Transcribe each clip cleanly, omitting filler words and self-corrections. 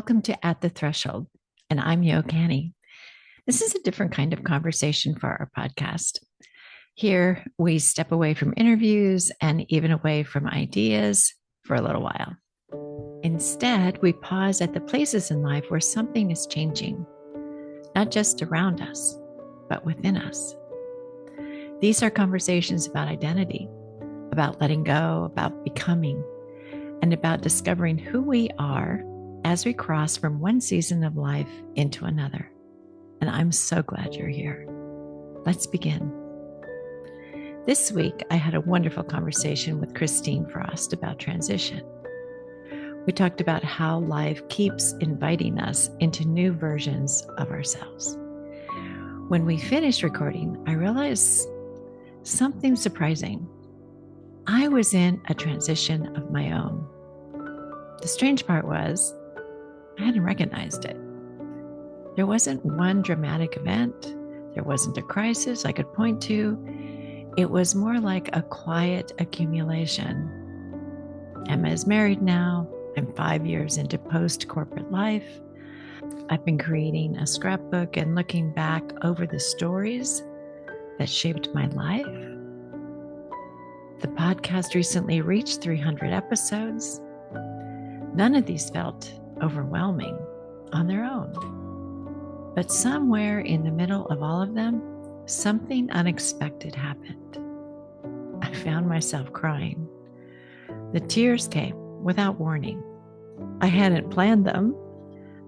Welcome to At the Threshold, and I'm Yo Canny. This is a different kind of conversation for our podcast. Here, we step away from interviews and even away from ideas for a little while. Instead, we pause at the places in life where something is changing, not just around us, but within us. These are conversations about identity, about letting go, about becoming, and about discovering who we are as we cross from one season of life into another. And I'm so glad you're here. Let's begin. This week, I had a wonderful conversation with Kristine Frost about transition. We talked about how life keeps inviting us into new versions of ourselves. When we finished recording, I realized something surprising. I was in a transition of my own. The strange part was, I hadn't recognized it. There wasn't one dramatic event. There wasn't a crisis I could point to. It was more like a quiet accumulation. Emma is married now. I'm 5 years into post-corporate life. I've been creating a scrapbook and looking back over the stories that shaped my life. The podcast recently reached 300 episodes. None of these felt overwhelming on their own. But somewhere in the middle of all of them, something unexpected happened. I found myself crying. The tears came without warning. I hadn't planned them.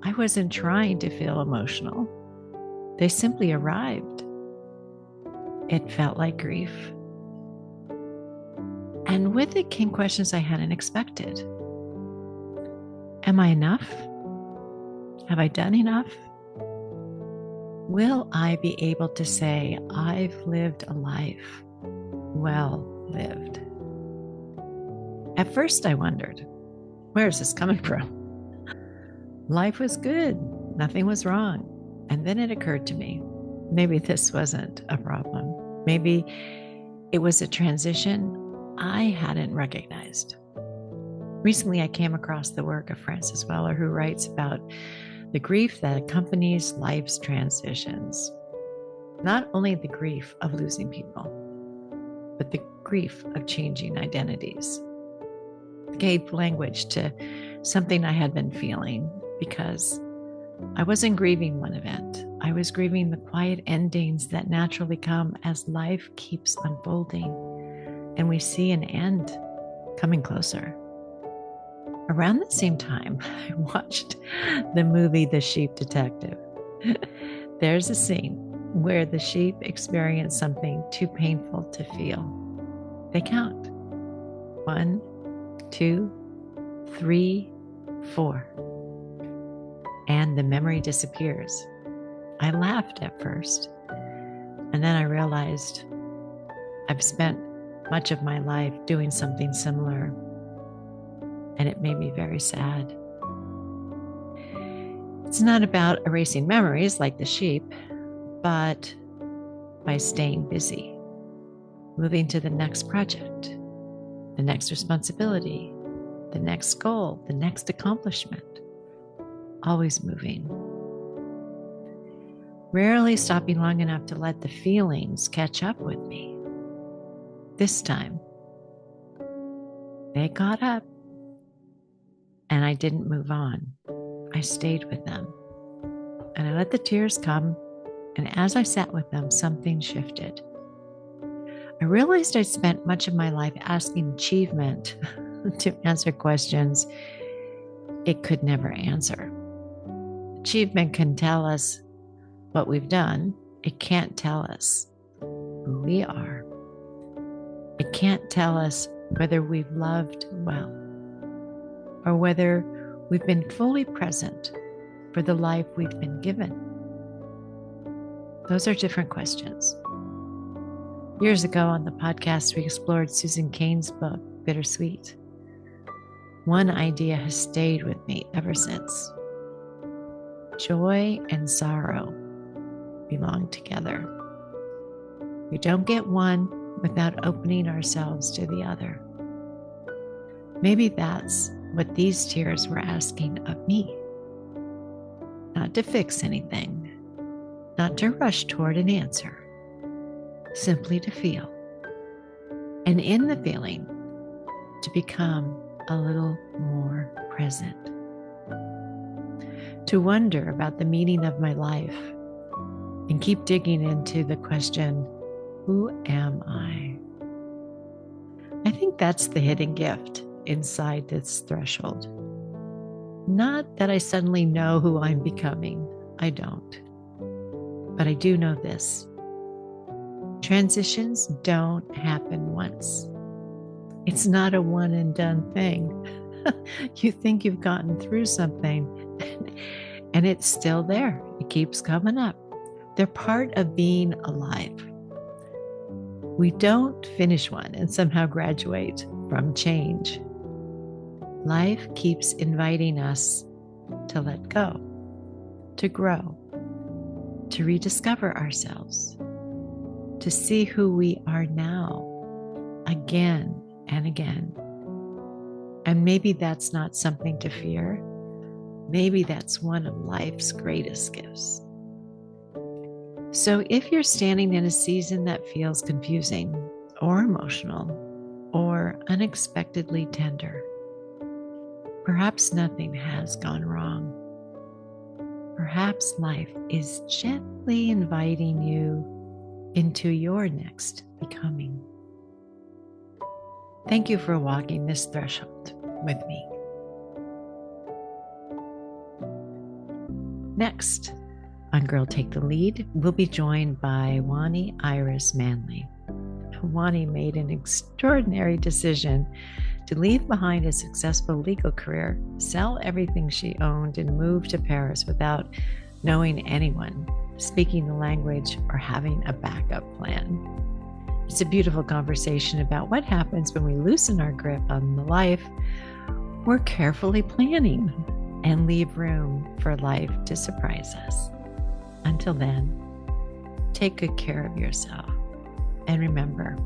I wasn't trying to feel emotional. They simply arrived. It felt like grief. And with it came questions I hadn't expected. Am I enough? Have I done enough? Will I be able to say I've lived a life well lived? At first I wondered, where is this coming from? Life was good. Nothing was wrong. And then it occurred to me, maybe this wasn't a problem. Maybe it was a transition I hadn't recognized. Recently, I came across the work of Frances Weller, who writes about the grief that accompanies life's transitions. Not only the grief of losing people, but the grief of changing identities. It gave language to something I had been feeling because I wasn't grieving one event. I was grieving the quiet endings that naturally come as life keeps unfolding and we see an end coming closer. Around the same time, I watched the movie The Sheep Detective. There's a scene where the sheep experience something too painful to feel. They count. 1, 2, 3, 4. And the memory disappears. I laughed at first, and then I realized I've spent much of my life doing something similar. And it made me very sad. It's not about erasing memories like the sheep, but by staying busy, moving to the next project, the next responsibility, the next goal, the next accomplishment, always moving. Rarely stopping long enough to let the feelings catch up with me. This time, they caught up. And I didn't move on. I stayed with them. And I let the tears come. And as I sat with them, something shifted. I realized I'd spent much of my life asking achievement to answer questions it could never answer. Achievement can tell us what we've done. It can't tell us who we are. It can't tell us whether we've loved well, or whether we've been fully present for the life we've been given. Those are different questions. Years ago on the podcast, we explored Susan Cain's book, Bittersweet. One idea has stayed with me ever since. Joy and sorrow belong together. We don't get one without opening ourselves to the other. Maybe that's what these tears were asking of me. not to fix anything, not to rush toward an answer, simply to feel. And in the feeling, to become a little more present. To wonder about the meaning of my life and keep digging into the question, who am I? I think that's the hidden gift inside this threshold. Not that I suddenly know who I'm becoming. I don't. But I do know this. Transitions don't happen once. It's not a one and done thing. You think you've gotten through something and it's still there. It keeps coming up. They're part of being alive. We don't finish one and somehow graduate from change. Life keeps inviting us to let go, to grow, to rediscover ourselves, to see who we are now again and again. And maybe that's not something to fear. Maybe that's one of life's greatest gifts. So if you're standing in a season that feels confusing or emotional or unexpectedly tender, perhaps nothing has gone wrong. Perhaps life is gently inviting you into your next becoming. Thank you for walking this threshold with me. Next, on Girl Take the Lead, we'll be joined by Wani Iris Manley. Wani made an extraordinary decision to leave behind a successful legal career, sell everything she owned, and move to Paris without knowing anyone, speaking the language, or having a backup plan. It's a beautiful conversation about what happens when we loosen our grip on the life we're carefully planning and leave room for life to surprise us. Until then, take good care of yourself. And remember,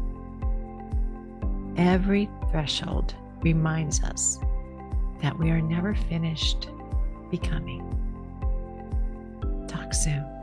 every threshold reminds us that we are never finished becoming. Talk soon.